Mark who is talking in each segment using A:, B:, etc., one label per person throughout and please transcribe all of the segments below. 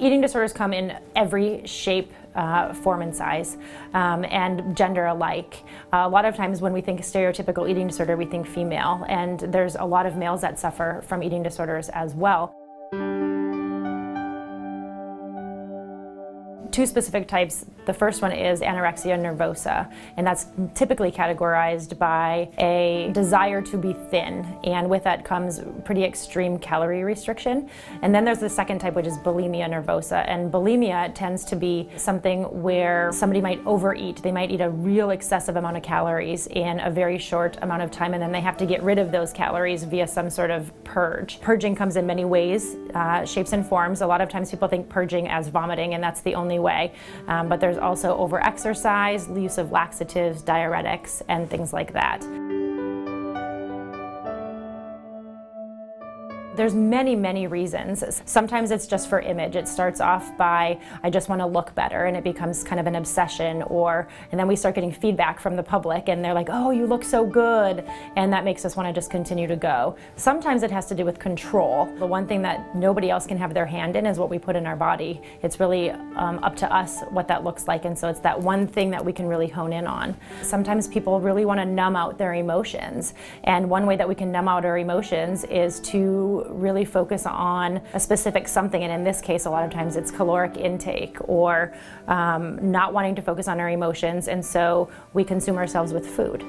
A: Eating disorders come in every shape, form and size, and gender alike. A lot of times when we think stereotypical eating disorder, we think female, and there's a lot of males that suffer from eating disorders as well. Two specific types. The first one is anorexia nervosa, and that's typically categorized by a desire to be thin, and with that comes pretty extreme calorie restriction. And then there's the second type, which is bulimia nervosa, and bulimia tends to be something where somebody might overeat. They might eat a real excessive amount of calories in a very short amount of time, and then they have to get rid of those calories via some sort of purge. Purging comes in many ways, shapes and forms. A lot of times people think purging as vomiting, and that's the only way. But there's also over-exercise, use of laxatives, diuretics, and things like that. There's many, many reasons. Sometimes it's just for image. It starts off by, I just want to look better, and it becomes kind of an obsession, and then we start getting feedback from the public, and they're like, oh, you look so good, and that makes us want to just continue to go. Sometimes it has to do with control. The one thing that nobody else can have their hand in is what we put in our body. It's really up to us what that looks like, and so it's that one thing that we can really hone in on. Sometimes people really want to numb out their emotions, and one way that we can numb out our emotions is to really focus on a specific something, and in this case a lot of times it's caloric intake, or not wanting to focus on our emotions, and so we consume ourselves with food.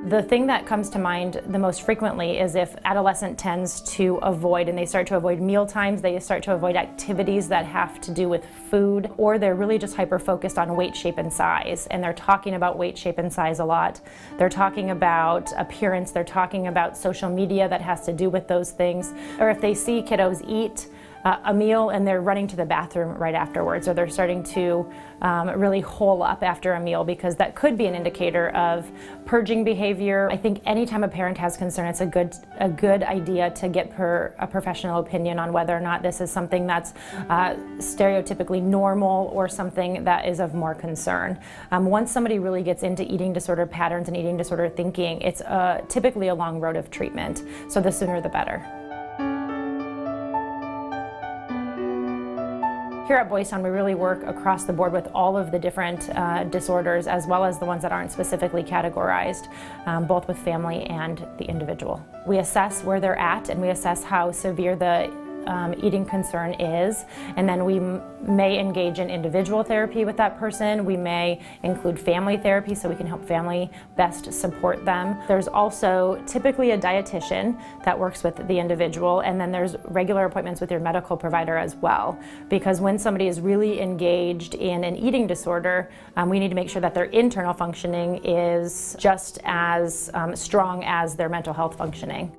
A: The thing that comes to mind the most frequently is if adolescent tends to avoid, and they start to avoid meal times, they start to avoid activities that have to do with food, or they're really just hyper-focused on weight, shape, and size, and they're talking about weight, shape, and size a lot. They're talking about appearance, they're talking about social media that has to do with those things, or if they see kiddos eat a meal and they're running to the bathroom right afterwards, or they're starting to really hole up after a meal, because that could be an indicator of purging behavior. I think anytime a parent has concern, it's a good idea to get a professional opinion on whether or not this is something that's stereotypically normal or something that is of more concern. Once somebody really gets into eating disorder patterns and eating disorder thinking, it's typically a long road of treatment, so the sooner the better. Here at Boys Town, we really work across the board with all of the different disorders, as well as the ones that aren't specifically categorized, both with family and the individual. We assess where they're at, and we assess how severe the eating concern is, and then we may engage in individual therapy with that person. We may include family therapy so we can help family best support them. There's also typically a dietitian that works with the individual, and then there's regular appointments with your medical provider as well, because when somebody is really engaged in an eating disorder, we need to make sure that their internal functioning is just as strong as their mental health functioning.